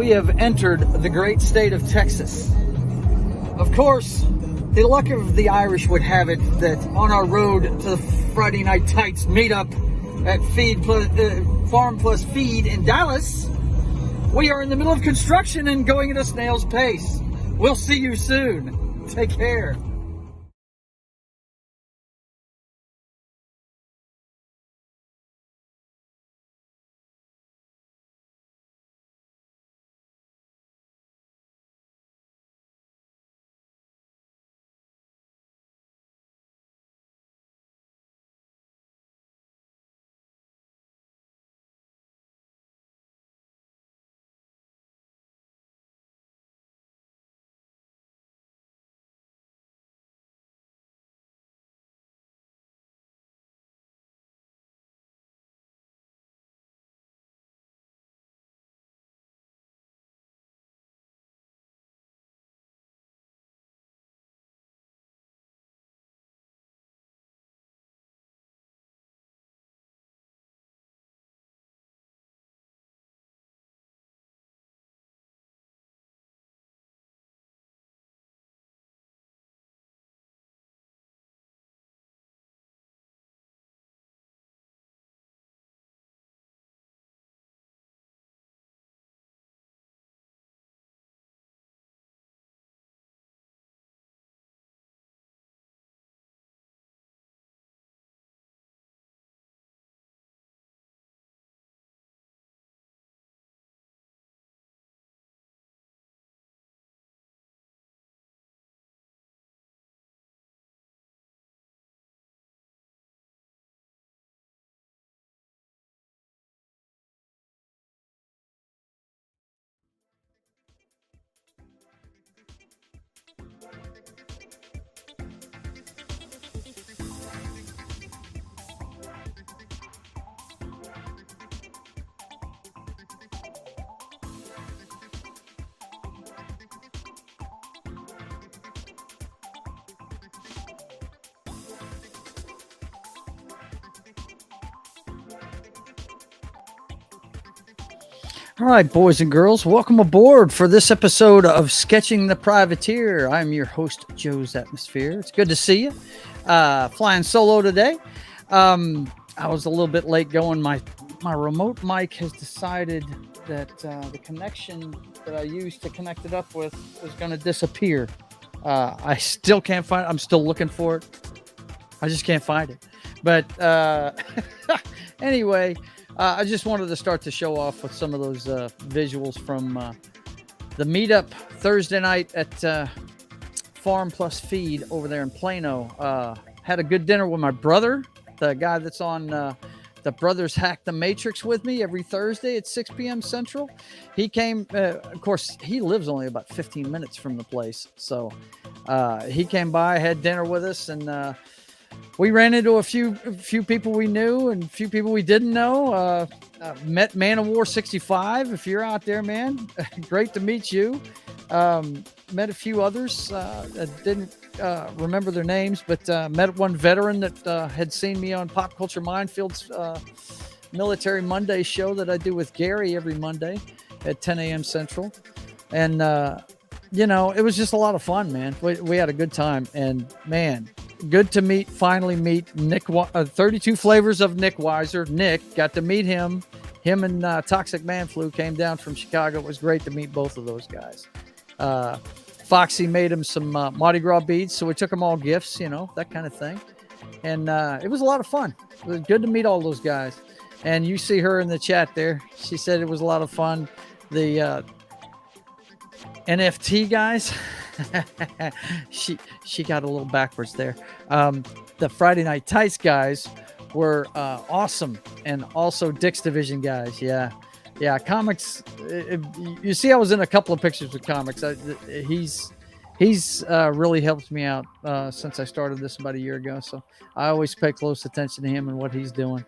we have entered the great state of Texas. Of course, the luck of the Irish would have it that on our road to the Friday Night Tights meetup at Farm Plus Feed in Dallas, we are in the middle of construction and going at a snail's pace. We'll see you soon. Take care. All right, boys and girls, welcome aboard for this episode of Sketching the Privateer. I'm your host, Joe's Atmosphere. It's good to see you. Flying solo today. I was a little bit late going. My remote mic has decided that the connection that I used to connect it up with was going to disappear. I still can't find it. I'm still looking for it. I just can't find it. But anyway, I just wanted to start the show off with some of those visuals from the meetup Thursday night at Farm Plus Feed over there in Plano. Had a good dinner with my brother, the guy that's on the Brothers Hack the Matrix with me every Thursday at 6 p.m. Central. He came, of course, he lives only about 15 minutes from the place. So he came by, had dinner with us, and we ran into a few people we knew and a few people we didn't know. Met Man of War 65. If you're out there, man, great to meet you. Met a few others. Didn't remember their names, but met one veteran that had seen me on Pop Culture Minefield's Military Monday show that I do with Gary every Monday at 10 a.m. Central. And, it was just a lot of fun, man. We had a good time. And, man, good to finally meet Nick, 32 Flavors of Nick Weiser. Nick, got to meet him. Him and Toxic Man Flu came down from Chicago. It was great to meet both of those guys. Foxy made him some Mardi Gras beads, so we took them all gifts, that kind of thing. And it was a lot of fun. It was good to meet all those guys. And you see her in the chat there. She said it was a lot of fun. The NFT guys, she got a little backwards there. The Friday Night Tights guys were awesome, and also Dick's Division guys. Yeah, comics. You see, I was in a couple of pictures with comics. He's really helped me out since I started this about a year ago. So I always pay close attention to him and what he's doing.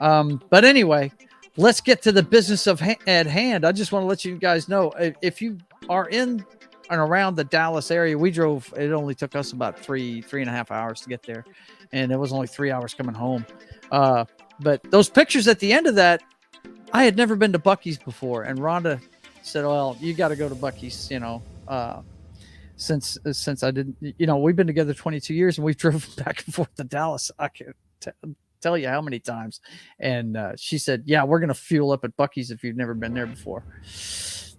But anyway, let's get to the business at hand. I just want to let you guys know, if you are in and around the Dallas area, we drove. It only took us about three and a half hours to get there, and it was only 3 hours coming home. But those pictures at the end of that, I had never been to Buc-ee's before, and Rhonda said, well, you got to go to Buc-ee's, since I didn't, we've been together 22 years and we've driven back and forth to Dallas. I can't tell you how many times. And she said, yeah, we're going to fuel up at Buc-ee's if you've never been there before.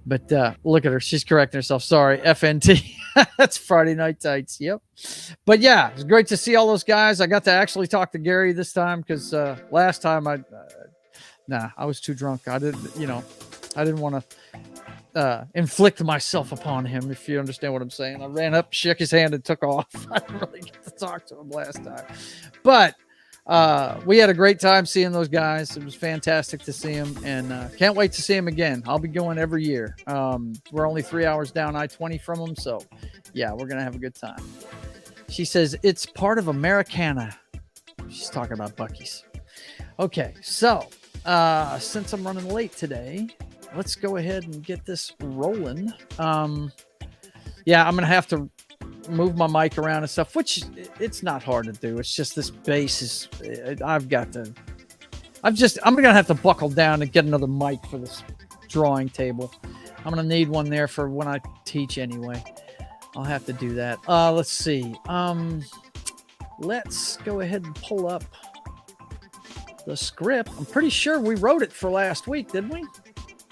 But look at her. She's correcting herself. Sorry, FNT. That's Friday Night Tights. Yep. But yeah, it's great to see all those guys. I got to actually talk to Gary this time because last time I was too drunk. I didn't want to inflict myself upon him, if you understand what I'm saying. I ran up, shook his hand, and took off. I didn't really get to talk to him last time. But we had a great time seeing those guys. It was fantastic to see them, and can't wait to see them again. I'll be going every year. We're only 3 hours down I-20 from them, so yeah, we're going to have a good time. She says, it's part of Americana. She's talking about Buc-ee's. Okay, so since I'm running late today, let's go ahead and get this rolling. Yeah, I'm going to have to move my mic around and stuff, which it's not hard to do. It's just this bass is, I'm going to have to buckle down and get another mic for this drawing table. I'm going to need one there for when I teach anyway. I'll have to do that. Let's see. Let's go ahead and pull up the script. I'm pretty sure we wrote it for last week, didn't we?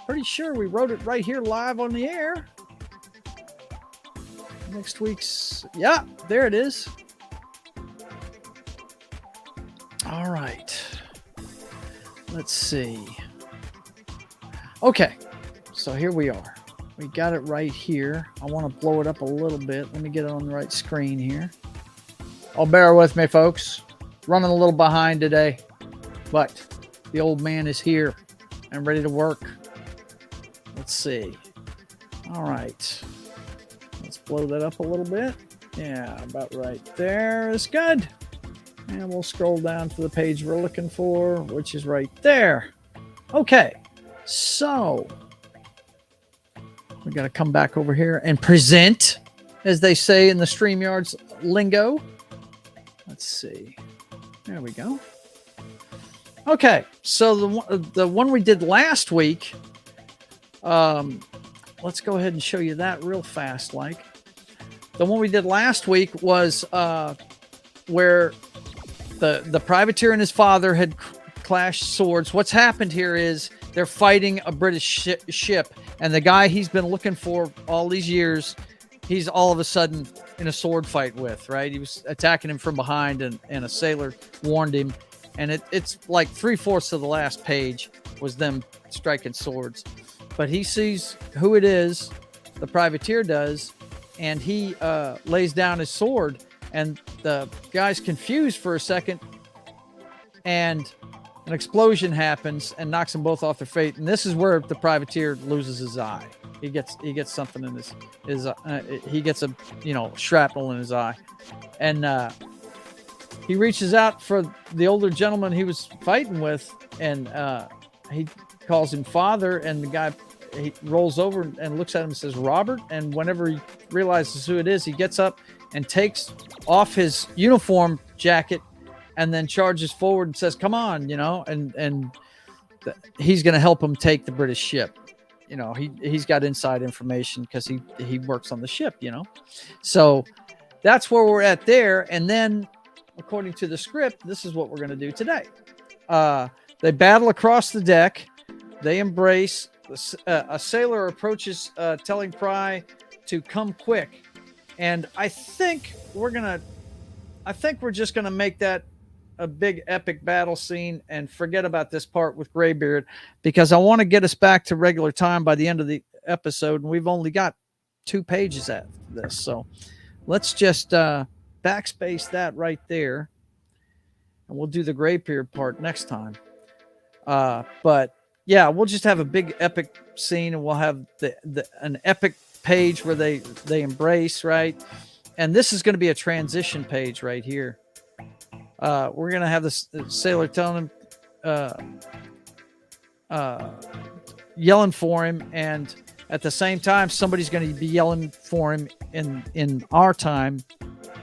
Pretty sure we wrote it right here live on the air. Next week's, yeah, there it is. All right. Let's see. Okay, so here we are. We got it right here. I want to blow it up a little bit. Let me get it on the right screen here. Oh, bear with me, folks. Running a little behind today, but the old man is here and ready to work. Let's see. All right. Let's blow that up a little bit. Yeah, about right there is good. And we'll scroll down to the page we're looking for, which is right there. Okay. So we got to come back over here and present, as they say in the StreamYard's lingo. Let's see. There we go. Okay. So the one we did last week, let's go ahead and show you that real fast. Like the one we did last week was where the privateer and his father had clashed swords. What's happened here is they're fighting a British ship, and the guy he's been looking for all these years, he's all of a sudden in a sword fight with, right? He was attacking him from behind, and a sailor warned him. And it's like 3/4 of the last page was them striking swords. But he sees who it is, the privateer does, and he lays down his sword, and the guy's confused for a second, and an explosion happens and knocks them both off their feet. And this is where the privateer loses his eye. He gets something in his he gets a shrapnel in his eye, and he reaches out for the older gentleman he was fighting with, and he calls him father, and the guy, he rolls over and looks at him and says, Robert. And whenever he realizes who it is, he gets up and takes off his uniform jacket and then charges forward and says, come on, and he's going to help him take the British ship. He's got inside information because he works on the ship, So that's where we're at there. And then, according to the script, this is what we're going to do today. They battle across the deck. They embrace. A sailor approaches, telling P.A.T.R.I.O.T to come quick. And I think we're just going to make that a big epic battle scene and forget about this part with Graybeard, because I want to get us back to regular time by the end of the episode. And we've only got 2 pages after this. So let's just backspace that right there. And we'll do the Graybeard part next time. But yeah, we'll just have a big epic scene, and we'll have an epic page where they embrace, right? And this is going to be a transition page right here. We're going to have the sailor telling him, yelling for him, and at the same time, somebody's going to be yelling for him in our time.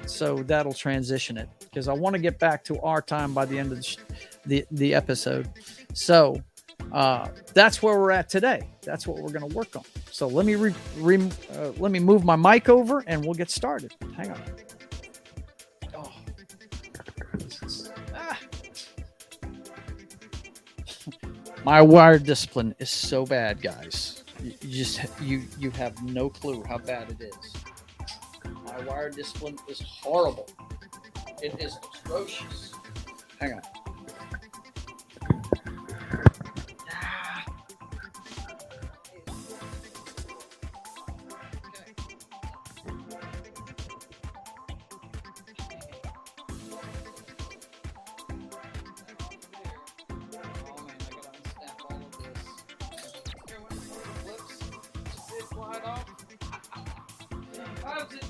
So that'll transition it, because I want to get back to our time by the end of the episode. So That's where we're at today. That's what we're going to work on. So let me let me move my mic over and we'll get started. Hang on. Oh. My wire discipline is so bad, guys. You have no clue how bad it is. My wire discipline is horrible. It is atrocious. Hang on.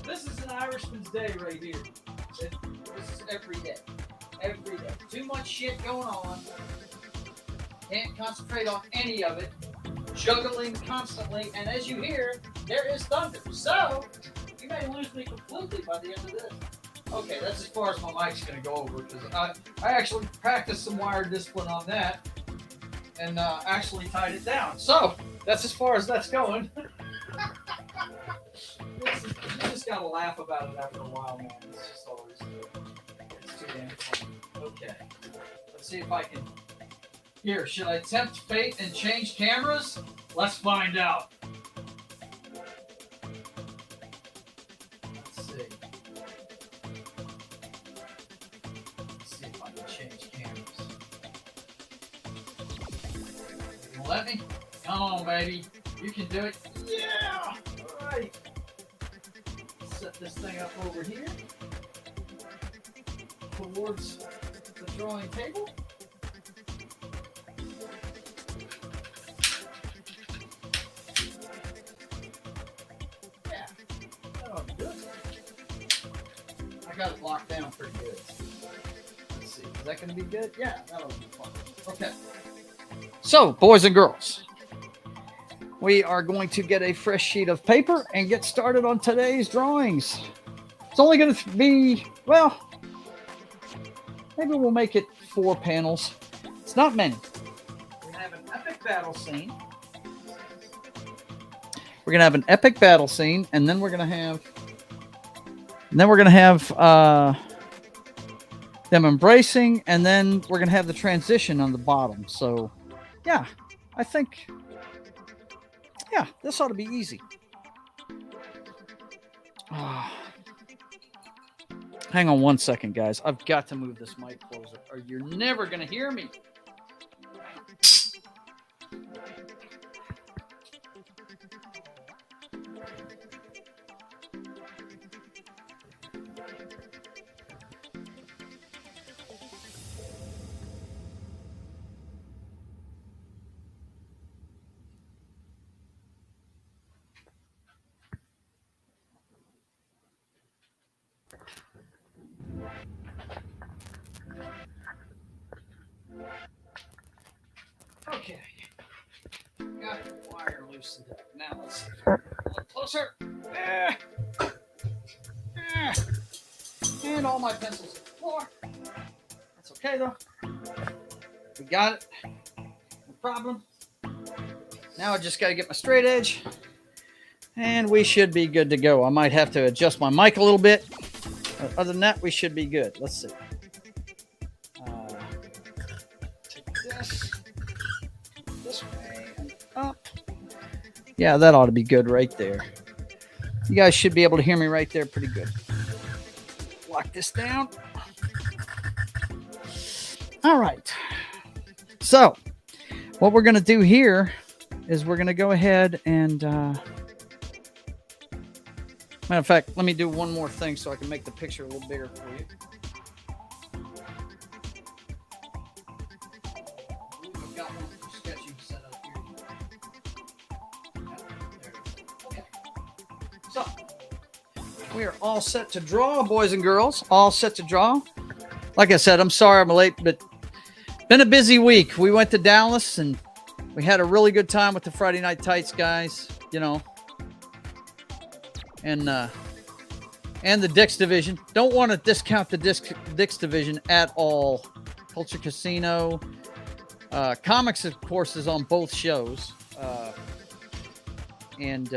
This is an Irishman's day right here. This is every day. Every day. Too much shit going on. Can't concentrate on any of it. Juggling constantly. And as you hear, there is thunder. So, you may lose me completely by the end of this. Okay, that's as far as my mic's going to go over. Because I actually practiced some wire discipline on that. And actually tied it down. So, that's as far as that's going. You just gotta laugh about it after a while, man. It's just always it's too damn funny. Okay. Let's see if I can. Here, should I tempt fate and change cameras? Let's find out. Let's see. Let's see if I can change cameras. You let me? Come on, baby. You can do it. Yeah! All right. Set this thing up over here towards the drawing table. Yeah, that'll be good. I got it locked down pretty good. Let's see, is that going to be good? Yeah, that'll be fun. Okay. So, boys and girls, we are going to get a fresh sheet of paper and get started on today's drawings. It's only going to be, well, maybe we'll make it 4 panels. It's not many. We're going to have an epic battle scene. We're going to have an epic battle scene, and then we're going to have, them embracing, and then we're going to have the transition on the bottom. So, yeah, I think... yeah, this ought to be easy. Hang on one second, guys. I've got to move this mic closer, or you're never going to hear me. Okay. Got the wire loosened up. Now let's see. A little closer. And all my pencils on the floor. That's okay though. We got it. No problem. Now I just got to get my straight edge. And we should be good to go. I might have to adjust my mic a little bit. Other than that, we should be good. Let's see. Take this way and up. Yeah, that ought to be good right there. You guys should be able to hear me right there pretty good. Lock this down. All right. So, what we're going to do here is we're going to go ahead and... matter of fact, let me do one more thing so I can make the picture a little bigger for you. I've got one for sketching set up here. Yeah, there it is. Okay. So, we are all set to draw, boys and girls. All set to draw. Like I said, I'm sorry I'm late, but been a busy week. We went to Dallas and we had a really good time with the Friday Night Tights guys, you know. And the Dick's division. Don't want to discount the Dick's division at all. Culture Casino, Comics, of course, is on both shows. And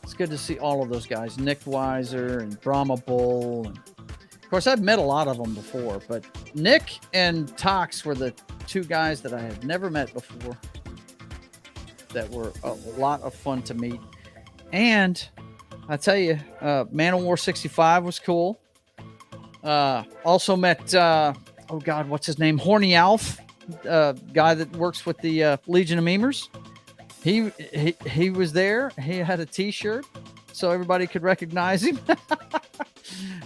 it's good to see all of those guys. Nick Weiser and Brahma Bull. And of course, I've met a lot of them before, but Nick and Tox were the two guys that I had never met before that were a lot of fun to meet. And I tell you, Man of War 65 was cool. Also met, oh God, what's his name? Horny Alf, guy that works with the Legion of Memers. He was there. He had a T-shirt, so everybody could recognize him.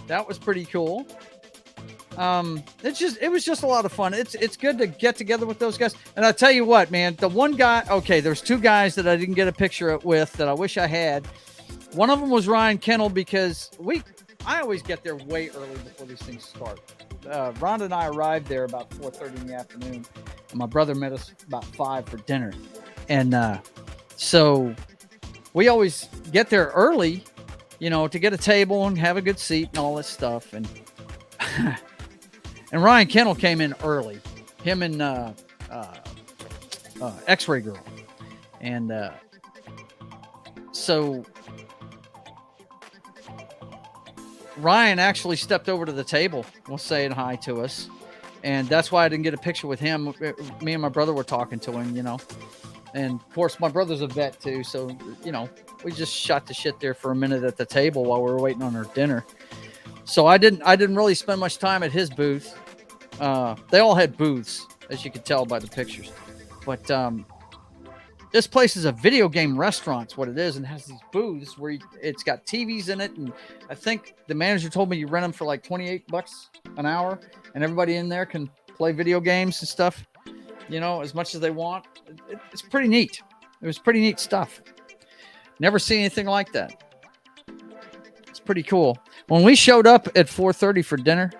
That was pretty cool. It was just a lot of fun. It's good to get together with those guys. And I'll tell you what, man, the one guy, okay, there's two guys that I didn't get a picture with that I wish I had. One of them was Ryan Kennel, because I always get there way early before these things start. Rhonda and I arrived there about 4:30 in the afternoon, and my brother met us about 5 for dinner. And so we always get there early, to get a table and have a good seat and all this stuff. And and Ryan Kennel came in early, him and X-Ray Girl. And so Ryan actually stepped over to the table while saying hi to us. And that's why I didn't get a picture with him. Me and my brother were talking to him, And of course, my brother's a vet too. So, we just shot the shit there for a minute at the table while we were waiting on our dinner. So I didn't really spend much time at his booth. They all had booths, as you could tell by the pictures. But this place is a video game restaurant. It's what it is, and has these booths where it's got TVs in it. And I think the manager told me you rent them for like $28 an hour, and everybody in there can play video games and stuff, as much as they want. It's pretty neat. It was pretty neat stuff. Never seen anything like that. It's pretty cool. When we showed up at 4:30 for dinner,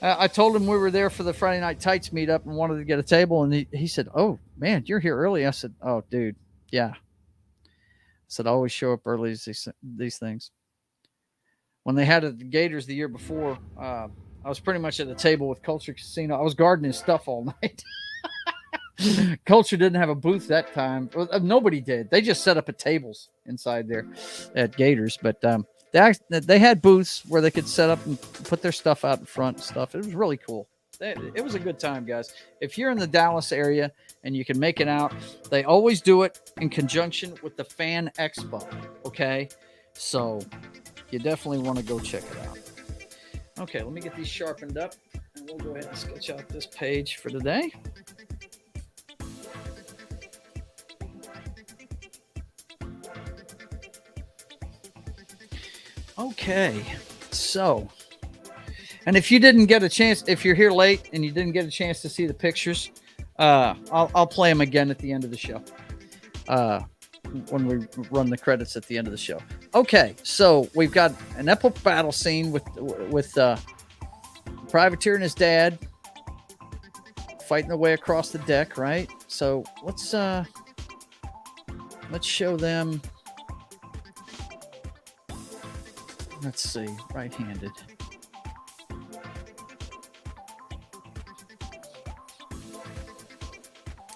I told him we were there for the Friday Night Tights meetup and wanted to get a table. And he said, "Oh, man, you're here early." I said, "Oh, dude, yeah." I said, "I always show up early to these things." When they had it at the Gators the year before, I was pretty much at the table with Culture Casino. I was guarding his stuff all night. Culture didn't have a booth that time. Nobody did. They just set up at tables inside there at Gators. But they had booths where they could set up and put their stuff out in front and stuff. It was really cool. It was a good time, guys. If you're in the Dallas area and you can make it out, they always do it in conjunction with the Fan Expo. Okay? So you definitely want to go check it out. Okay, let me get these sharpened up, and we'll go ahead and sketch out this page for today. Okay, so, and if you didn't get a chance, if you're here late and you didn't get a chance to see the pictures, I'll play them again at the end of the show, when we run the credits at the end of the show. Okay, so we've got an epic battle scene with Privateer and his dad fighting their way across the deck, right? So let's show them. Let's see, right-handed.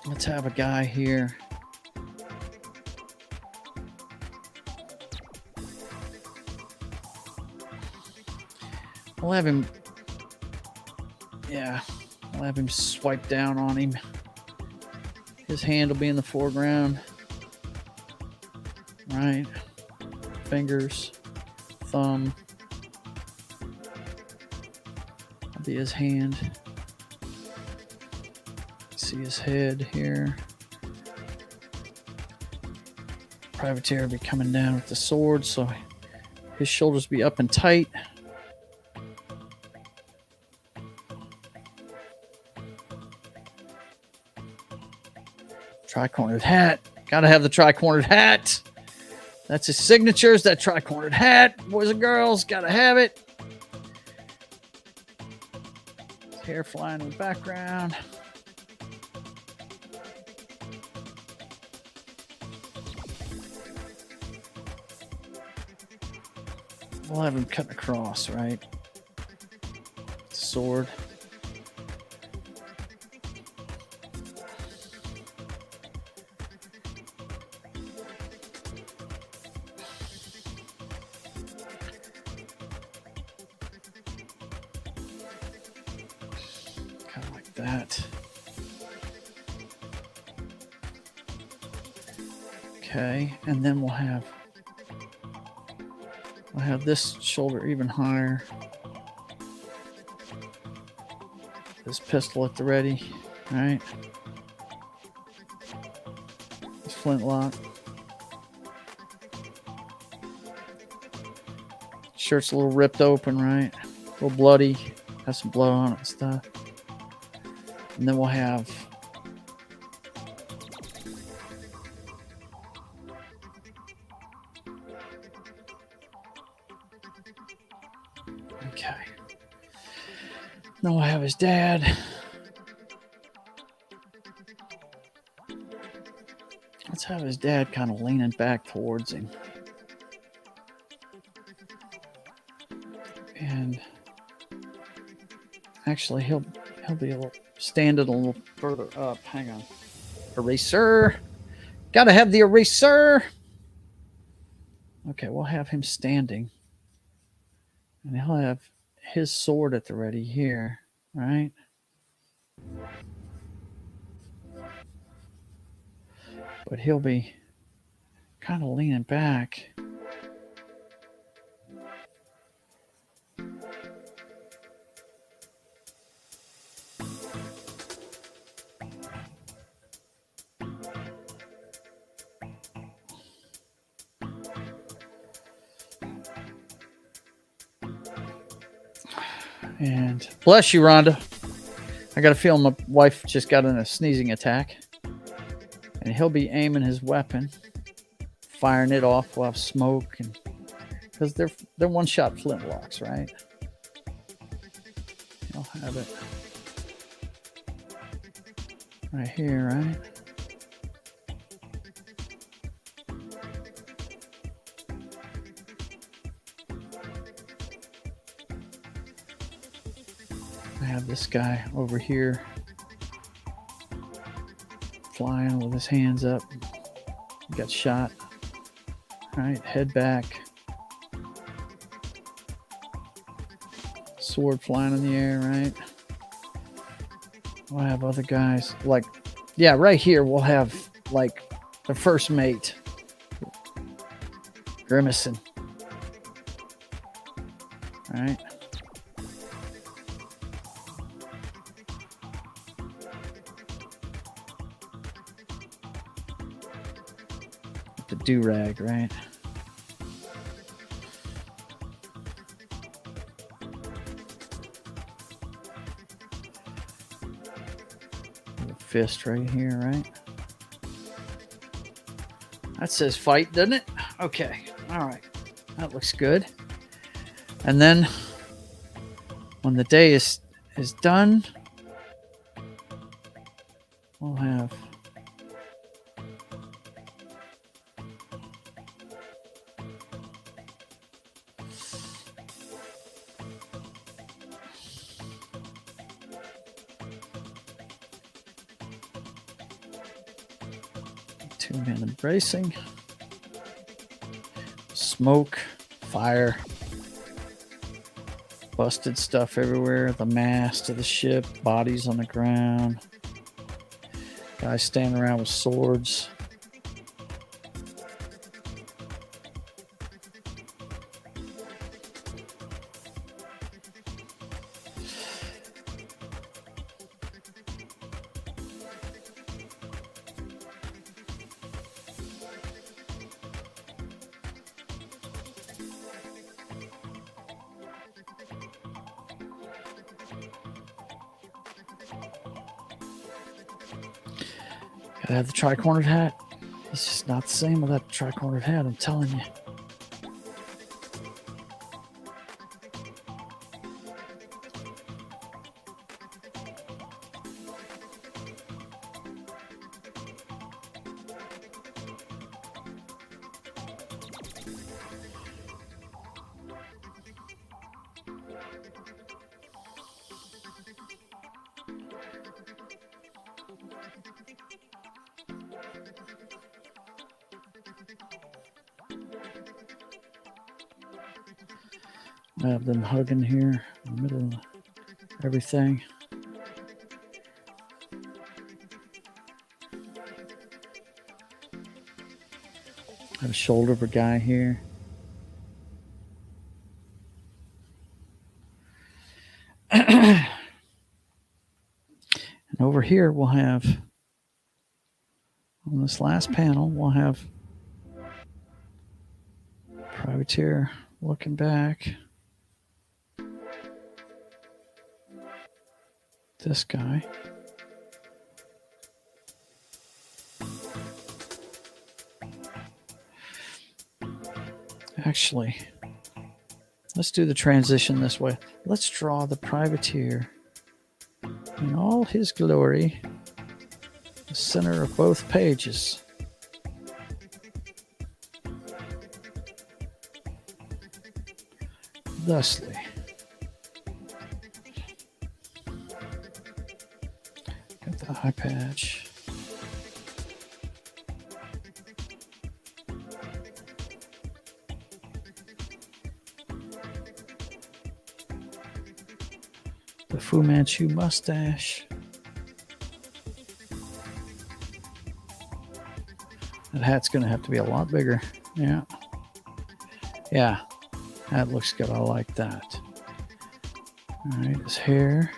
Let's have a guy here. We'll have him, yeah, we'll have him swipe down on him. His hand will be in the foreground. Right. Fingers. Thumb. That'll be his hand. See his head here. Privateer will be coming down with the sword, so his shoulders be up and tight. Tri-cornered hat. Gotta have the tri-cornered hat. That's his signatures, that tri-cornered hat. Boys and girls, gotta have it. His hair flying in the background. We'll have him cutting across, right? sword. Kind of like that. Okay, and then we'll have this shoulder even higher. This pistol at the ready, all right? This flintlock. Shirt's a little ripped open, right? A little bloody. Has some blood on it and stuff. And then we'll have okay. Then we'll have his dad. Let's have his dad kind of leaning back towards him. And actually he'll be able to stand it a little further up. Hang on. Eraser. Gotta have the eraser. Okay, we'll have him standing. And he'll have his sword at the ready here, right? But he'll be kind of leaning back. And bless you, Rhonda. I got a feeling my wife just got in a sneezing attack. And he'll be aiming his weapon, firing it off. We'll have smoke, and because they're one-shot flintlocks, right? I'll have it right here, right? I have this guy over here flying with his hands up. He got shot. All right, head back. Sword flying in the air, right? We'll have other guys like, yeah, right here we'll have like the first mate grimacing. All right. The do-rag, right? The fist right here, right? That says fight, doesn't it? Okay. All right. That looks good. And then when the day is done, we'll have two men embracing, smoke, fire, busted stuff everywhere, the mast of the ship, bodies on the ground, guys standing around with swords. Gotta have the tri-cornered hat. It's just not the same without the tri-cornered hat, I'm telling you. I have them hugging here in the middle of everything. I have a shoulder of a guy here. And over here, we'll have, on this last panel, we'll have Privateer looking back. This guy. Actually, let's do the transition this way. Let's draw the Privateer in all his glory, the center of both pages. Thusly. Got the eye patch. The Fu Manchu mustache. That hat's going to have to be a lot bigger. Yeah. Yeah. That looks good. I like that. All right. His hair.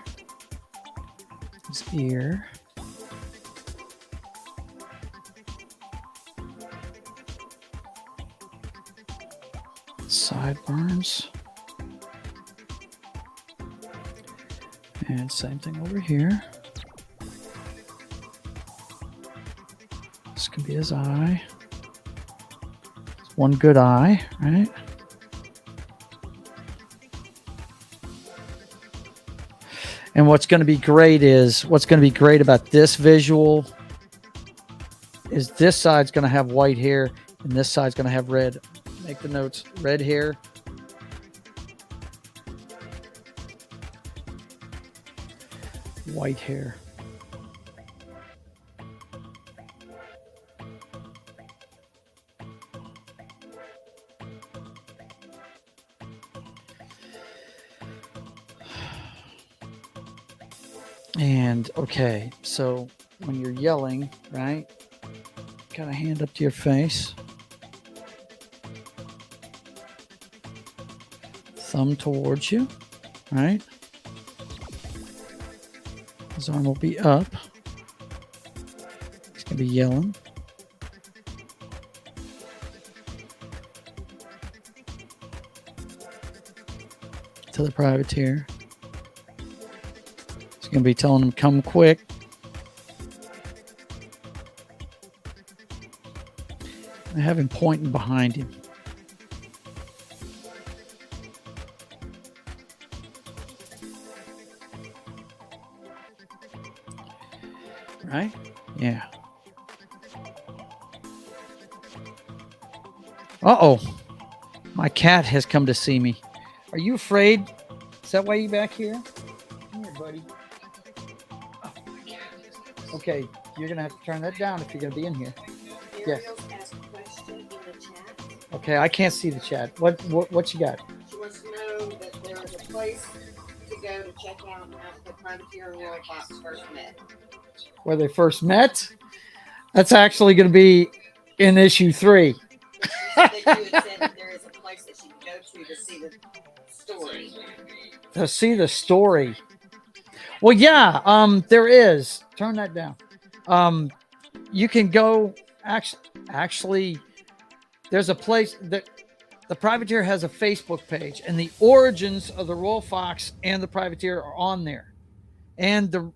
His ear. Sideburns. And same thing over here. This could be his eye. It's one good eye, right? And what's going to be great about this visual is this side's going to have white hair and this side's going to have red. Make the notes: red hair, white hair. And okay, so when you're yelling, right? Got a hand up to your face. Thumb towards you, right? His arm will be up. He's going to be yelling. To the Privateer. He's going to be telling him, come quick. I have him pointing behind him. Right? Yeah. Uh-oh. My cat has come to see me. Are you afraid? Is that why you back here? Come here, buddy. Oh, my cat. Okay, you're going to have to turn that down if you're going to be in here. Yes. Okay, I can't see the chat. What you got? She wants to know that there is a place to go to check out how the Privateer and Royal Fox first met. Where they first met? That's actually going to be in issue 3. That you had said that there is a place that she can go to see the story. To see the story. Well, yeah, there is. Turn that down. You can go. Actually, there's a place that the Privateer has a Facebook page, and the origins of the Royal Fox and the Privateer are on there, and the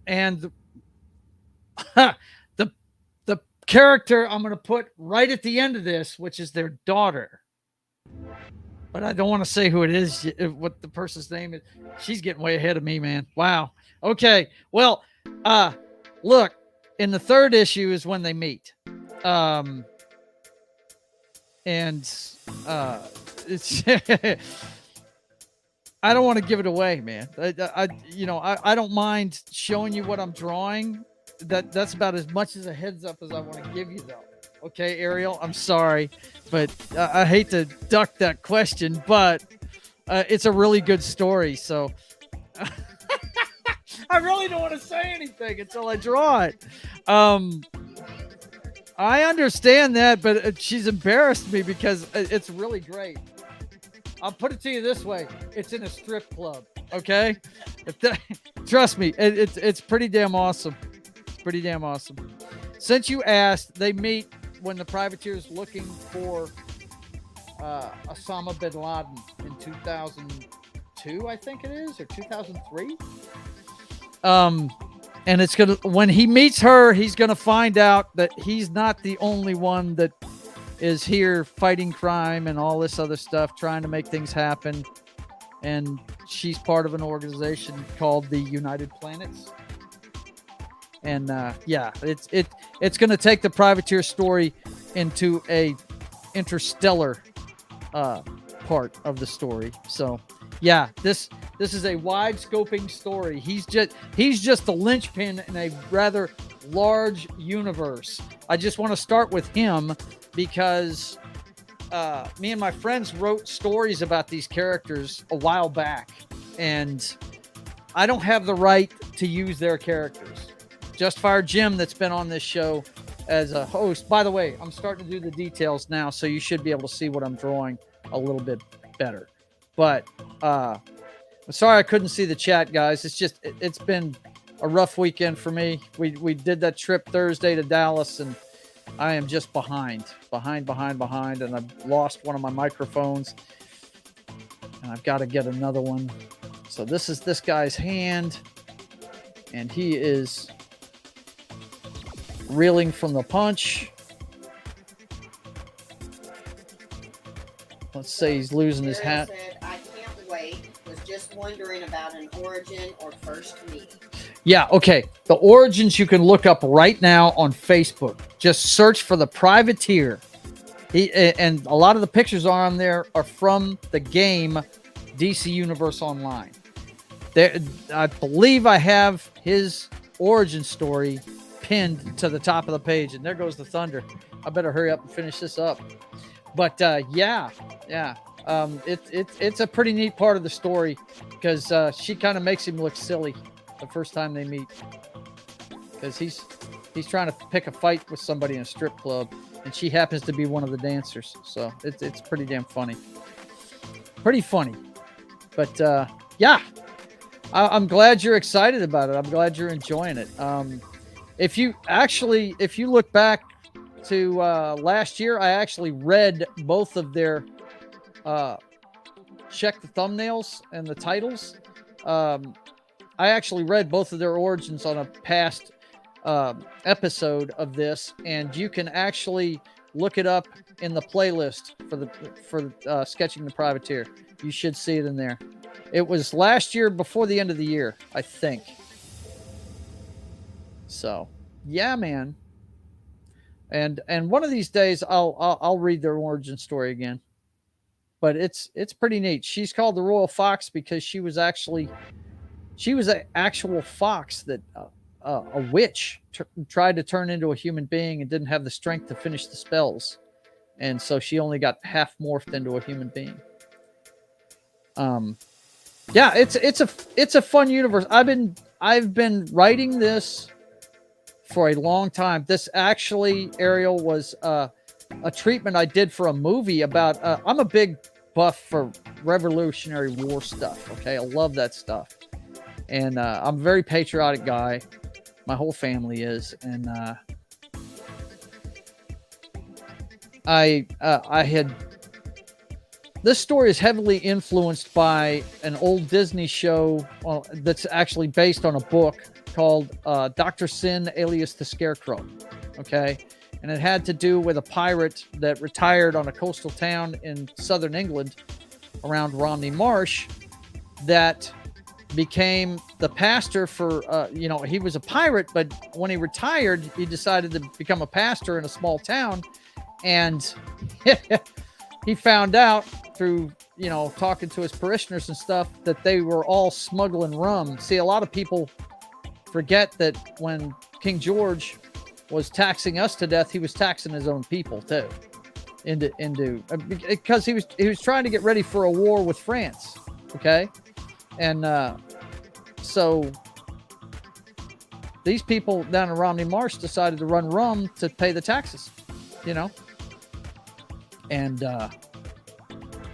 the character I'm going to put right at the end of this, which is their daughter. But I don't want to say who it is, what the person's name is. She's getting way ahead of me, man. Wow. Okay. Well, look, in the 3rd issue is when they meet. It's I don't want to give it away, man. I don't mind showing you what I'm drawing. That's about as much as a heads up as I want to give you, though. Okay, Ariel, I'm sorry, but I hate to duck that question, but It's a really good story. So I really don't want to say anything until I draw it. I understand that, but she's embarrassed me because it's really great. I'll put it to you this way: it's in a strip club. Okay, trust me, it's pretty damn awesome. Pretty damn awesome. Since you asked, they meet when the privateer's looking for Osama bin Laden in 2002, I think it is, or 2003. And it's gonna when he meets her, he's gonna find out that he's not the only one that is here fighting crime and all this other stuff, trying to make things happen. And she's part of an organization called the United Planets. And yeah, it's going to take the privateer story into a interstellar part of the story. So yeah, this is a wide scoping story. He's just the linchpin in a rather large universe. I just want to start with him because me and my friends wrote stories about these characters a while back, and I don't have the right to use their characters. Just Fire Jim, that's been on this show as a host. By the way, I'm starting to do the details now, so you should be able to see what I'm drawing a little bit better. But I'm sorry I couldn't see the chat, guys. It's been a rough weekend for me. We did that trip Thursday to Dallas, and I am just behind, and I've lost one of my microphones, and I've got to get another one. So this is this guy's hand, and he is reeling from the punch. Let's say he's losing his hat. Said, I can't wait. Was just wondering about an origin or first meet. Yeah, okay. The origins you can look up right now on Facebook. Just search for the Privateer. And a lot of the pictures on there are from the game DC Universe Online. There, I believe I have his origin story pinned to the top of the page, and there goes the thunder. I better hurry up and finish this up. But yeah. It's a pretty neat part of the story because she kind of makes him look silly the first time they meet, because he's trying to pick a fight with somebody in a strip club, and she happens to be one of the dancers. So it's pretty damn funny. Pretty funny. But yeah, I'm glad you're excited about it. I'm glad you're enjoying it. If you look back to last year, I actually read both of their check the thumbnails and the titles. I actually read both of their origins on a past episode of this, and you can actually look it up in the playlist for Sketching the Privateer. You should see it in there. It was last year before the end of the year, I think. So yeah, man. And one of these days I'll read their origin story again. But it's pretty neat. She's called the Royal Fox because she was an actual fox that a witch tried to turn into a human being and didn't have the strength to finish the spells, and so she only got half morphed into a human being. Yeah, it's a fun universe. I've been writing this for a long time. This actually, Ariel, was a treatment I did for a movie about. I'm a big buff for Revolutionary War stuff. Okay, I love that stuff, and I'm a very patriotic guy. My whole family is, and I had. This story is heavily influenced by an old Disney show that's actually based on a book called Dr. Sin, alias the Scarecrow. Okay. And it had to do with a pirate that retired on a coastal town in southern England around Romney Marsh that became the pastor for, he was a pirate, but when he retired, he decided to become a pastor in a small town. And he found out through, talking to his parishioners and stuff that they were all smuggling rum. See, a lot of people forget that when King George was taxing us to death, he was taxing his own people too. into because he was trying to get ready for a war with France. Okay, and so these people down in Romney Marsh decided to run rum to pay the taxes, you know, and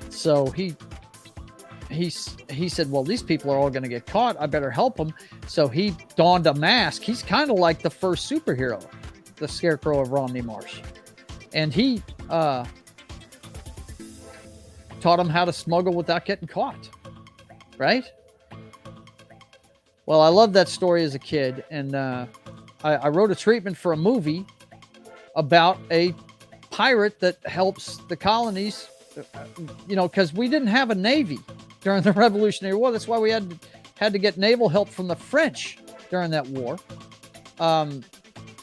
so he said, well, these people are all going to get caught. I better help them. So he donned a mask. He's kind of like the first superhero, the Scarecrow of Romney Marsh. And he taught them how to smuggle without getting caught. Right? Well, I loved that story as a kid. And I wrote a treatment for a movie about a pirate that helps the colonies, you know, because we didn't have a navy during the Revolutionary War. That's why we had to get naval help from the French during that war,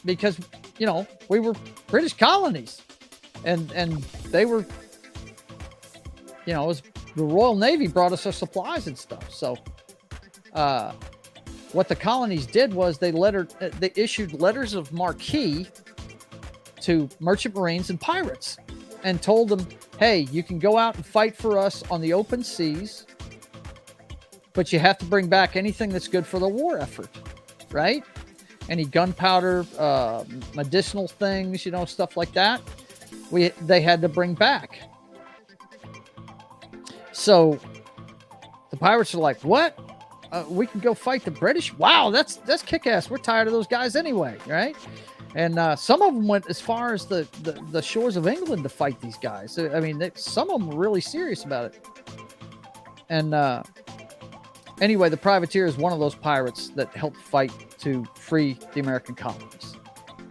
because, you know, we were British colonies, and they were, you know, it was the Royal Navy brought us our supplies and stuff. So what the colonies did was they issued letters of marque to merchant marines and pirates and told them, hey, you can go out and fight for us on the open seas, but you have to bring back anything that's good for the war effort, right? Any gunpowder, medicinal things, you know, stuff like that. They had to bring back. So the pirates are like, what? We can go fight the British? Wow, that's kick-ass. We're tired of those guys anyway, right? And some of them went as far as the shores of England to fight these guys. I mean, some of them were really serious about it. And anyway, the privateer is one of those pirates that helped fight to free the American colonies.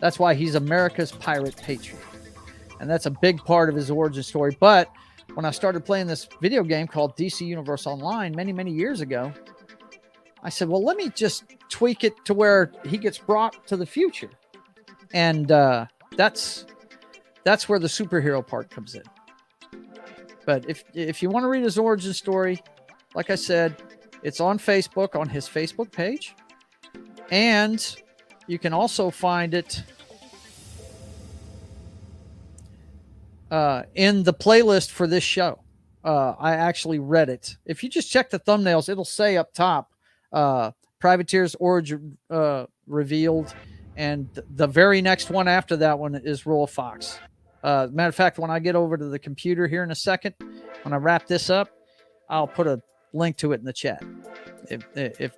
That's why he's America's pirate patriot. And that's a big part of his origin story. But when I started playing this video game called DC Universe Online many, many years ago, I said, well, let me just tweak it to where he gets brought to the future. And that's where the superhero part comes in. But if you want to read his origin story, like I said, it's on Facebook, on his Facebook page. And you can also find it in the playlist for this show. I actually read it. If you just check the thumbnails, it'll say up top, Privateer's Origin Revealed. And the very next one after that one is Royal Fox. Matter of fact, when I get over to the computer here in a second, when I wrap this up, I'll put a link to it in the chat. If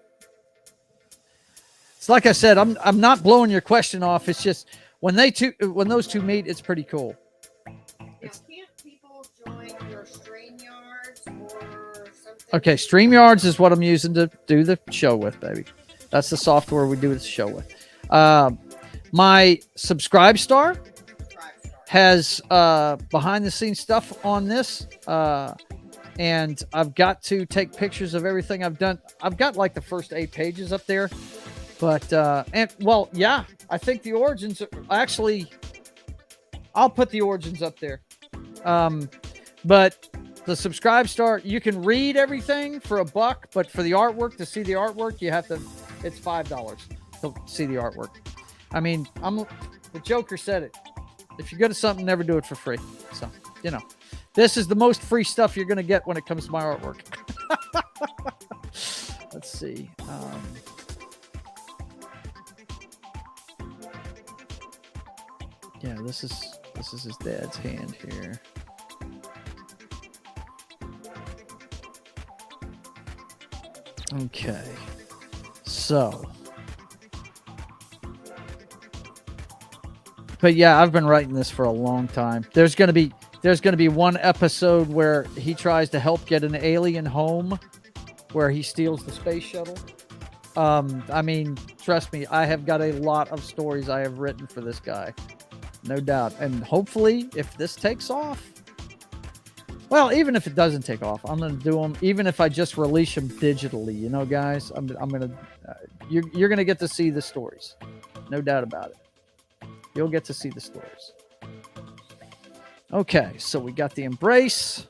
it's like I said, I'm not blowing your question off. It's just when those two meet, it's pretty cool. Now, can't people join your StreamYards or something? Okay, StreamYards is what I'm using to do the show with, baby. That's the software we do the show with. My Subscribe-Star has behind the scenes stuff on this, and I've got to take pictures of everything I've done. I've got like the first 8 pages up there, but yeah, I think the origins actually, I'll put the origins up there. But the Subscribe-Star, you can read everything for $1, but for the artwork, to see the artwork, you have to, it's $5 to see the artwork. I mean, the Joker said it. If you're good at something, never do it for free. So, you know, this is the most free stuff you're going to get when it comes to my artwork. Let's see. Yeah, this is his dad's hand here. Okay. So, but yeah, I've been writing this for a long time. There's going to be one episode where he tries to help get an alien home, where he steals the space shuttle. I mean, trust me, I have got a lot of stories I have written for this guy, no doubt. And hopefully, if this takes off, well, even if it doesn't take off, I'm going to do them. Even if I just release them digitally, you know, guys, I'm going to, you're going to get to see the stories, no doubt about it. You'll get to see the stories. Okay, so we got the embrace.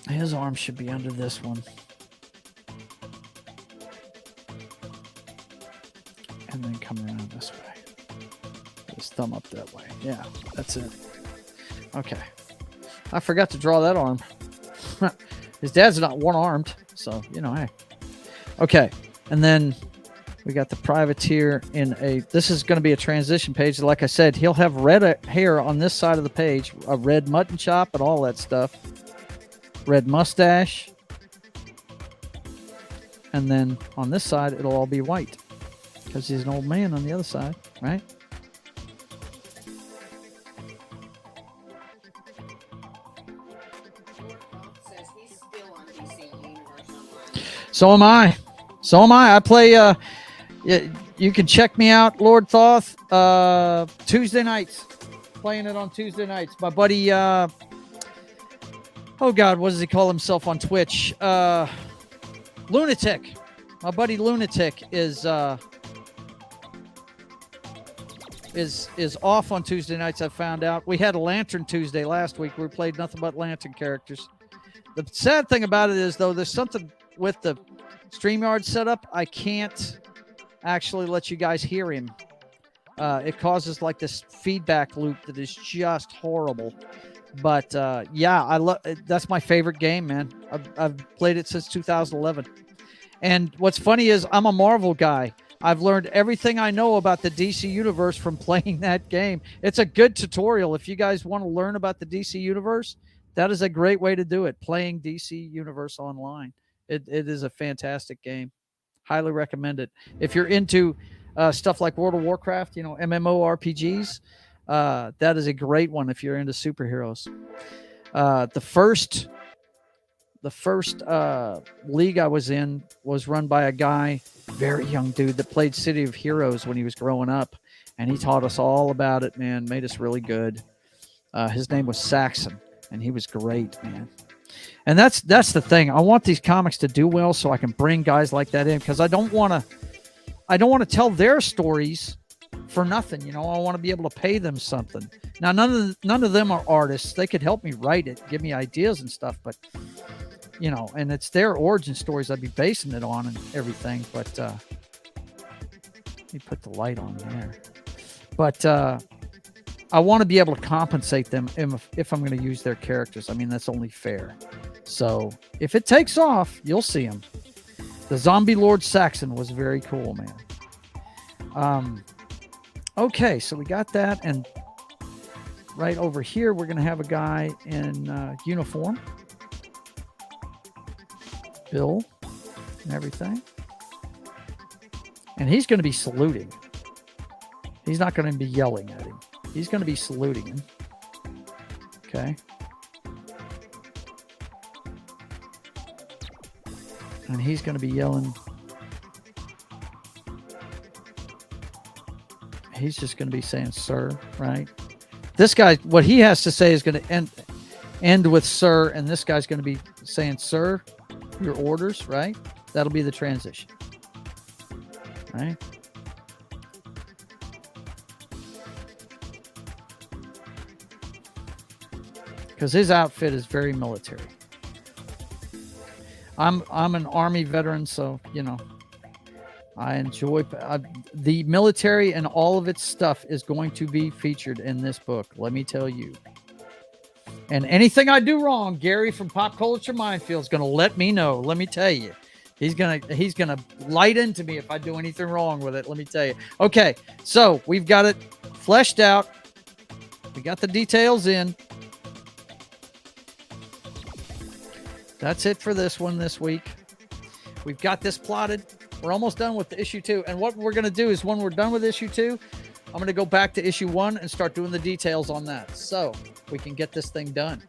His arm should be under this one. And and then come around this way. Just thumb up that way. Yeah, that's it. Okay. I forgot to draw that arm. His dad's not one-armed, so, you know, hey. Okay, and then we got the privateer in a... This is going to be a transition page. Like I said, he'll have red hair on this side of the page, a red mutton chop and all that stuff. Red mustache. And then on this side, it'll all be white because he's an old man on the other side, right? Says he's still on DC Universe Online. So am I. So am I. I play... you can check me out, Lord Thoth, Tuesday nights. Playing it on Tuesday nights. My buddy... oh, God, what does he call himself on Twitch? Lunatic. My buddy Lunatic is off on Tuesday nights, I found out. We had a Lantern Tuesday last week. We played nothing but Lantern characters. The sad thing about it is, though, there's something with the StreamYard setup. I can't actually let you guys hear him. It causes like this feedback loop that is just horrible. But yeah, I love. That's my favorite game, man. I've played it since 2011. And what's funny is I'm a Marvel guy. I've learned everything I know about the DC Universe from playing that game. It's a good tutorial. If you guys want to learn about the DC Universe, that is a great way to do it, playing DC Universe online. It is a fantastic game. Highly recommend it. If you're into stuff like World of Warcraft, you know, MMORPGs, that is a great one if you're into superheroes. The first league I was in was run by a guy, very young dude, that played City of Heroes when he was growing up, and he taught us all about it, man. Made us really good. His name was Saxon, and he was great, man. And that's the thing. I want these comics to do well so I can bring guys like that in, because I don't want to tell their stories for nothing. You know, I want to be able to pay them something. Now, none of them are artists. They could help me write it, give me ideas and stuff, but you know, and it's their origin stories I'd be basing it on and everything. But let me put the light on there. But I want to be able to compensate them if I'm going to use their characters. I mean, that's only fair. So if it takes off, you'll see them. The Zombie Lord Saxon was very cool, man. Okay, so we got that, and right over here we're going to have a guy in uniform, Bill, and everything, and he's going to be saluting. He's not going to be yelling at him. He's going to be saluting him. Okay. And he's going to be yelling. He's just going to be saying, sir, right? This guy, what he has to say is going to end with sir, and this guy's going to be saying, sir, your orders, right? That'll be the transition. Right? Because his outfit is very military. I'm an Army veteran, so, you know, I enjoy the military, and all of its stuff is going to be featured in this book. Let me tell you. And anything I do wrong, Gary from Pop Culture Minefield is going to let me know. Let me tell you. He's gonna light into me if I do anything wrong with it. Let me tell you. Okay, so we've got it fleshed out. We got the details in. That's it for this one this week. We've got this plotted. We're almost done with issue 2. And what we're going to do is when we're done with issue 2, I'm going to go back to issue 1 and start doing the details on that, so we can get this thing done.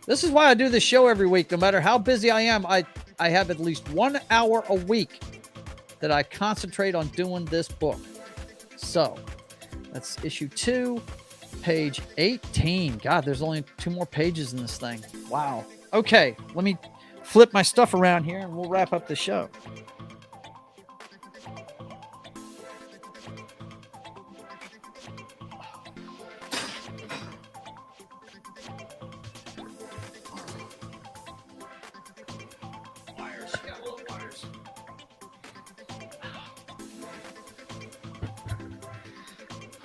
This is why I do this show every week. No matter how busy I am, I have at least 1 hour a week that I concentrate on doing this book. So that's issue 2, page 18. God, there's only 2 more pages in this thing. Wow. Okay, let me flip my stuff around here and we'll wrap up the show.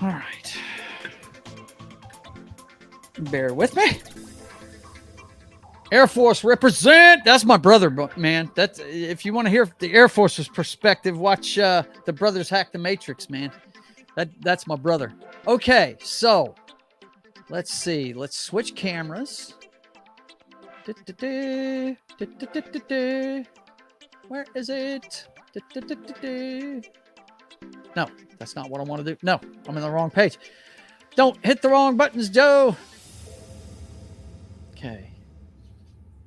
All right. Bear with me. Air Force represent. That's my brother, man. That's if you want to hear the Air Force's perspective, watch the Brothers Hack the Matrix, man. That's my brother. Okay, so let's see. Let's switch cameras. Where is it? No, that's not what I want to do. No, I'm in the wrong page. Don't hit the wrong buttons, Joe. Okay.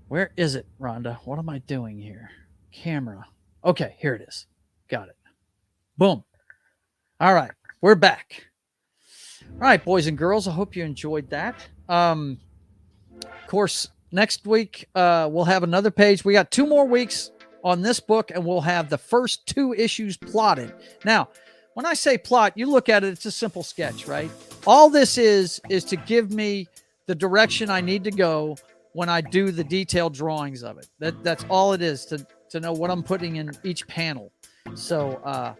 Where is it, Rhonda? What am I doing here? Camera. Okay, here it is. Got it. Boom. All right, we're back. All right, boys and girls, I hope you enjoyed that. Of course, next week we'll have another page. We got 2 more weeks on this book, and we'll have the first 2 issues plotted. Now, when I say plot, you look at it, it's a simple sketch, right? All this is to give me the direction I need to go when I do the detailed drawings of it. That's all it is, to know what I'm putting in each panel. So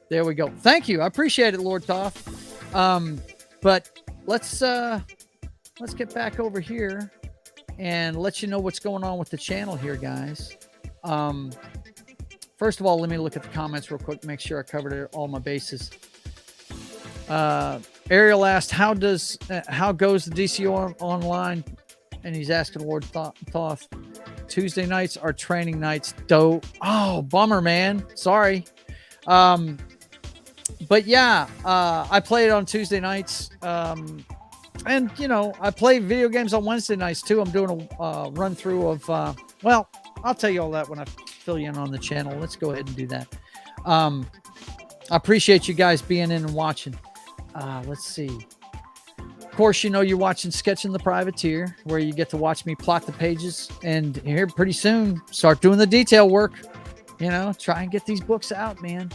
there we go. Thank you. I appreciate it, Lord Toth. But let's get back over here and let you know what's going on with the channel here, guys. First of all, let me look at the comments real quick, make sure I covered all my bases. Ariel asked, how goes the DCO online? And he's asking Lord Thoth. Tuesday nights are training nights. Oh, bummer, man. Sorry. But yeah, I play it on Tuesday nights. And, you know, I play video games on Wednesday nights, too. I'm doing a run through of, well, I'll tell you all that when I fill you in on the channel. Let's go ahead and do that. I appreciate you guys being in and watching. Let's see. Of course, you know you're watching Sketching the Privateer, where you get to watch me plot the pages. And here, pretty soon, start doing the detail work. You know, try and get these books out, man.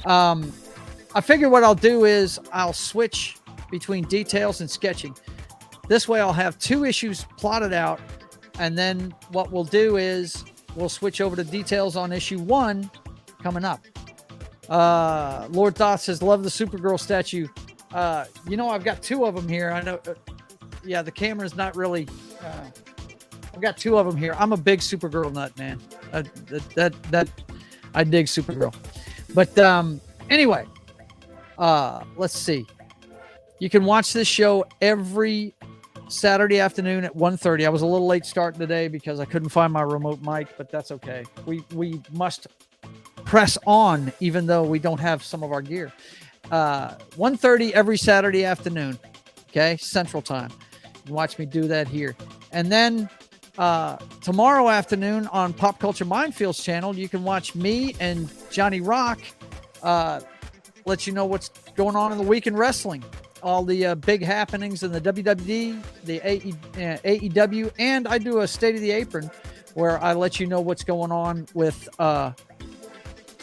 I figure what I'll do is I'll switch between details and sketching. This way I'll have 2 issues plotted out, and then what we'll do is we'll switch over to details on issue 1 coming up. Lord Thoth says, love the Supergirl statue. You know, I've got 2 of them here. I know, yeah, the camera's not really, I've got 2 of them here. I'm a big Supergirl nut, man. I dig Supergirl. But anyway, let's see. You can watch this show every Saturday afternoon at 1:30. I was a little late starting today because I couldn't find my remote mic, but that's okay. We must press on, even though we don't have some of our gear. 1:30 every Saturday afternoon, okay, Central Time. You can watch me do that here. And then tomorrow afternoon on Pop Culture Minefield's channel, you can watch me and Johnny Rock let you know what's going on in the week in wrestling. All the big happenings in the WWE, the AEW, and I do a State of the Apron where I let you know what's going on with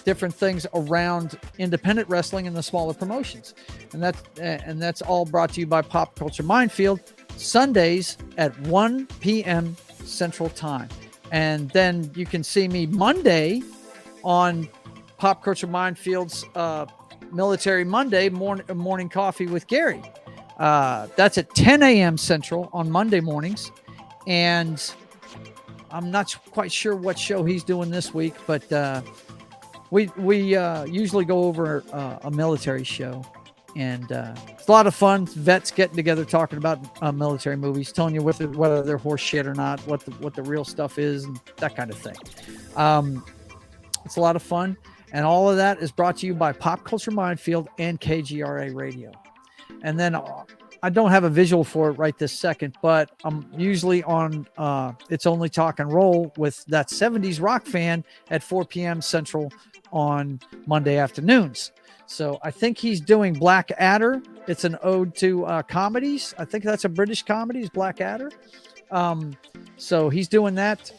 different things around independent wrestling and the smaller promotions. And that's all brought to you by Pop Culture Minefield, Sundays at 1 p.m. Central Time. And then you can see me Monday on Pop Culture Minefield's Military Monday morning coffee with Gary. That's at 10 a.m. Central on Monday mornings. And I'm not quite sure what show he's doing this week, but we usually go over a military show. And it's a lot of fun. Vets getting together, talking about military movies, telling you whether they're horse shit or not, what the real stuff is, and that kind of thing. It's a lot of fun. And all of that is brought to you by Pop Culture Minefield and KGRA Radio. And then I don't have a visual for it right this second, but I'm usually on It's Only Talk and Roll with that 70s rock fan at 4 p.m. Central on Monday afternoons. So I think he's doing Blackadder. It's an ode to comedies. I think that's a British comedy, is Blackadder. So he's doing that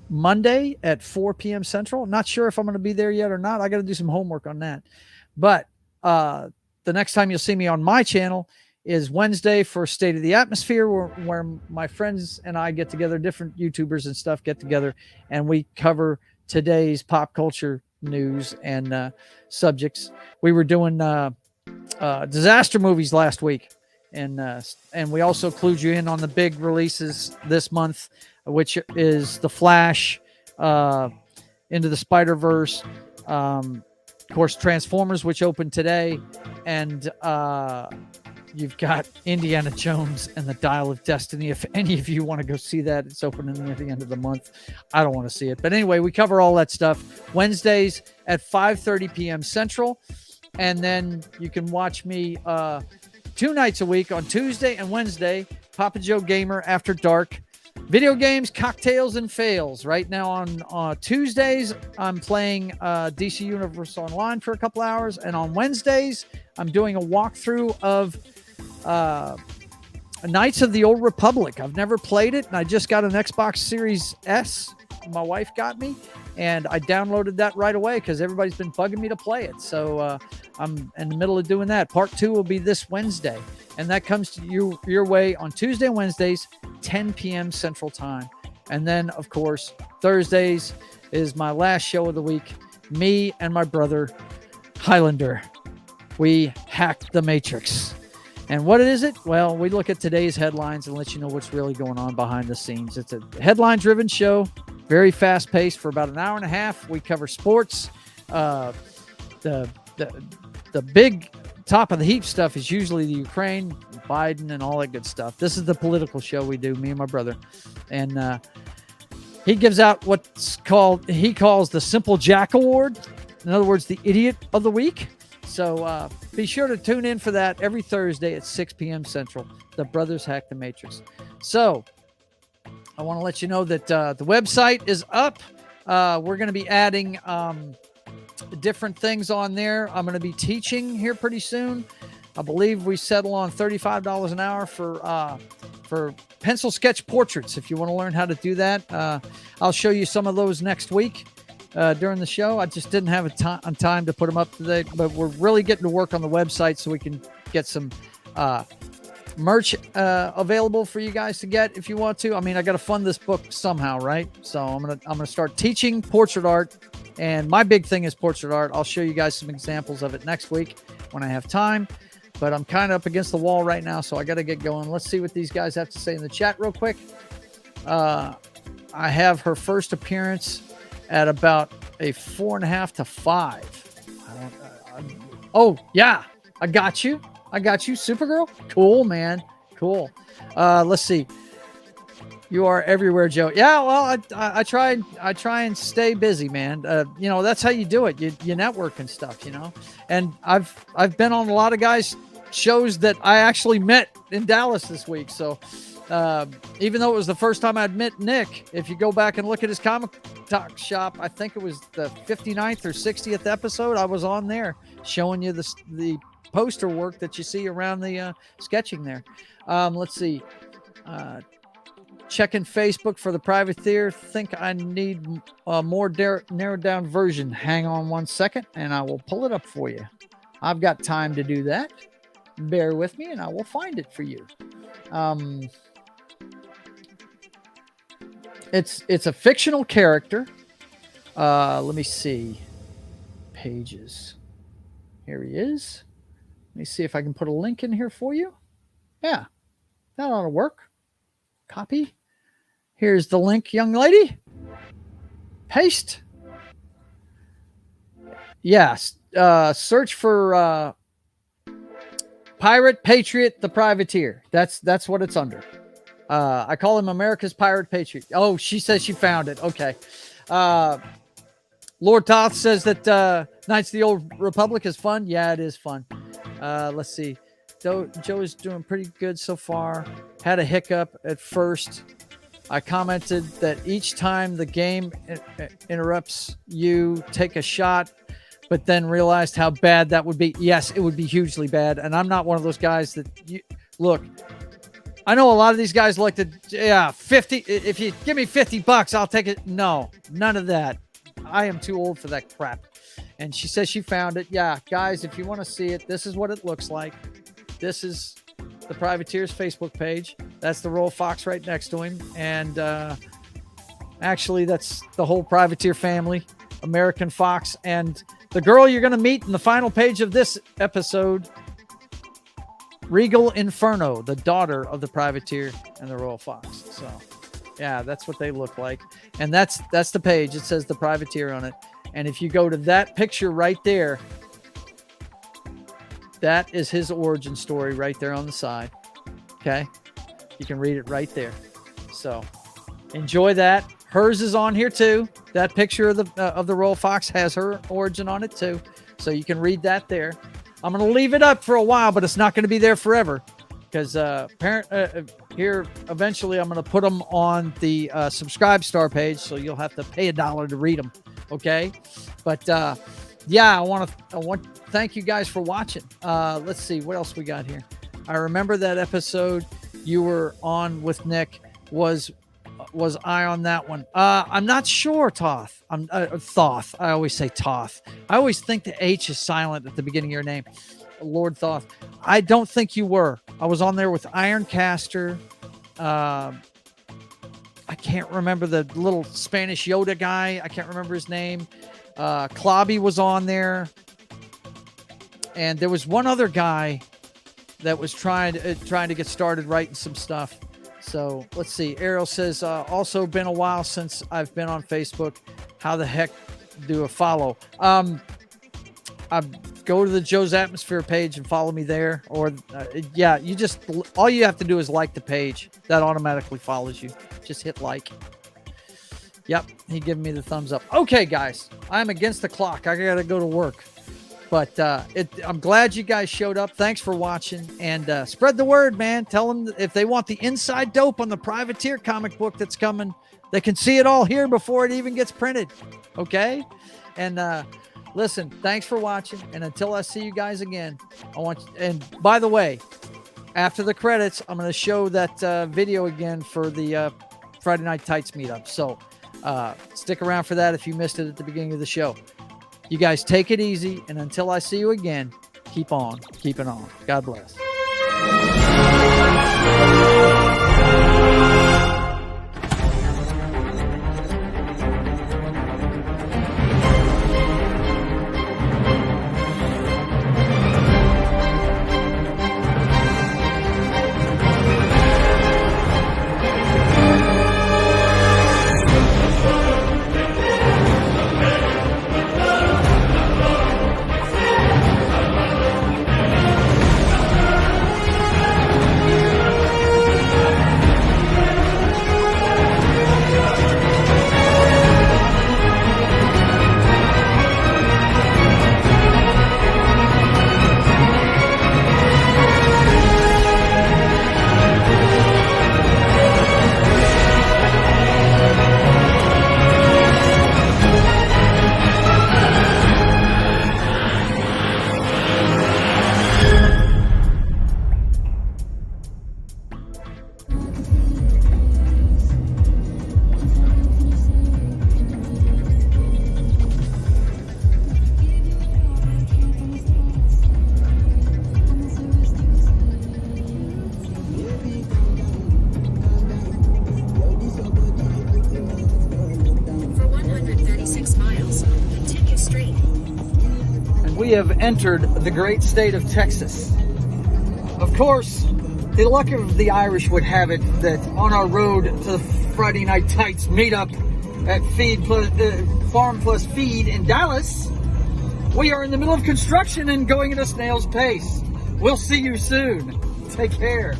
Monday at 4 p.m. Central. Not sure if I'm going to be there yet or not. I got to do some homework on that. But the next time you'll see me on my channel is Wednesday for State of the Atmosphere, where my friends and I get together, different YouTubers and stuff get together, and we cover today's pop culture news and subjects. We were doing disaster movies last week, and we also clued you in on the big releases this month, which is The Flash, Into the Spider-Verse, of course, Transformers, which opened today, and you've got Indiana Jones and the Dial of Destiny. If any of you want to go see that, it's opening at the end of the month. I don't want to see it. But anyway, we cover all that stuff Wednesdays at 5:30 p.m. Central. And then you can watch me 2 nights a week on Tuesday and Wednesday, Papa Joe Gamer After Dark. Video games, cocktails, and fails. Right now on Tuesdays, I'm playing DC Universe Online for a couple hours. And on Wednesdays, I'm doing a walkthrough of Knights of the Old Republic. I've never played it, and I just got an Xbox Series S. My wife got me, and I downloaded that right away because everybody's been bugging me to play it. So I'm in the middle of doing that. Part 2 will be this Wednesday, and that comes to you your way on Tuesday and Wednesdays, 10 p.m. Central Time. And then, of course, Thursdays is my last show of the week. Me and my brother, Highlander. We hacked the Matrix. And what is it? Well, we look at today's headlines and let you know what's really going on behind the scenes. It's a headline-driven show, very fast-paced for about an hour and a half. We cover sports. The big top of the heap stuff is usually the Ukraine, Biden, and all that good stuff. This is the political show we do, me and my brother. And he gives out he calls the Simple Jack Award. In other words, the Idiot of the Week. So be sure to tune in for that every Thursday at 6 p.m. Central. The Brothers Hack the Matrix. So I want to let you know that the website is up. We're going to be adding different things on there. I'm going to be teaching here pretty soon. I believe we settle on $35 an hour for pencil sketch portraits. If you want to learn how to do that, I'll show you some of those next week. During the show, I just didn't have time to put them up today, but we're really getting to work on the website so we can get some merch available for you guys to get if you want to. I mean, I got to fund this book somehow, right? So I'm gonna start teaching portrait art, and my big thing is portrait art. I'll show you guys some examples of it next week when I have time. But I'm kind of up against the wall right now, so I got to get going. Let's see what these guys have to say in the chat real quick. I have her first appearance at about a 4.5 to 5. Oh, yeah. I got you, Supergirl. Cool, man. Cool. Let's see. You are everywhere, Joe. Yeah, well, I try and stay busy, man. That's how you do it. You network and stuff, And I've been on a lot of guys' shows that I actually met in Dallas this week. So even though it was the first time I'd met Nick, if you go back and look at his comic talk shop, I think it was the 59th or 60th episode, I was on there showing you the poster work that you see around the sketching there. Let's see. Checking Facebook for the Privateer. Think I need a more narrowed down version. Hang on 1 second and I will pull it up for you. I've got time to do that. Bear with me and I will find it for you. It's a fictional character. Let me see. Pages. Here he is. Let me see if I can put a link in here for you. Yeah, that ought to work. Copy. Here's the link, young lady. Paste. Yes. Search for Pirate, Patriot, the Privateer. That's what it's under. I call him America's Pirate Patriot. Oh, she says she found it. Okay. Lord Toth says that Knights of the Old Republic is fun. Yeah, it is fun. Let's see. Joe is doing pretty good so far. Had a hiccup at first. I commented that each time the game interrupts you, take a shot, but then realized how bad that would be. Yes, it would be hugely bad. And I'm not one of those guys that look. I know a lot of these guys like to, 50. If you give me $50, I'll take it. No, none of that. I am too old for that crap. And she says she found it. Yeah, guys, if you want to see it, this is what it looks like. This is the Privateer's Facebook page. That's the Royal Fox right next to him. And actually, that's the whole Privateer family, American Fox. And the girl you're going to meet in the final page of this episode, Regal Inferno, the daughter of the Privateer and the Royal Fox. So, yeah, that's what they look like. And that's the page. It says the Privateer on it. And if you go to that picture right there, that is his origin story right there on the side. Okay? You can read it right there. So, enjoy that. Hers is on here too. That picture of the Royal Fox has her origin on it too. So you can read that there. I'm going to leave it up for a while, but it's not going to be there forever because here eventually I'm going to put them on the Subscribe Star page, so you'll have to pay $1 to read them. Okay, but yeah, I want to thank you guys for watching. Let's see what else we got here. I remember that episode you were on with Nick. Was I on that one? I'm not sure, Thoth. Thoth. I always say Thoth. I always think the H is silent at the beginning of your name. Lord Thoth. I don't think you were. I was on there with Ironcaster. I can't remember the little Spanish Yoda guy. I can't remember his name. Clobby was on there. And there was one other guy that was trying to get started writing some stuff. So let's see. Ariel says, also been a while since I've been on Facebook. How the heck do a follow? I go to the Joe's Atmosphere page and follow me there. Or yeah, all you have to do is like the page. That automatically follows you. Just hit like. Yep, he giving me the thumbs up. Okay, guys, I'm against the clock. I gotta go to work. But I'm glad you guys showed up. Thanks for watching. And spread the word, man. Tell them if they want the inside dope on the Privateer comic book that's coming, they can see it all here before it even gets printed. Okay? And listen, thanks for watching. And until I see you guys again, and by the way, after the credits, I'm going to show that video again for the Friday Night Tights meetup. So stick around for that if you missed it at the beginning of the show. You guys take it easy, and until I see you again, keep on keeping on. God bless. We have entered the great state of Texas. Of course, the luck of the Irish would have it that on our road to the Friday Night Tights meetup at Farm Plus Feed in Dallas, we are in the middle of construction and going at a snail's pace. We'll see you soon. Take care.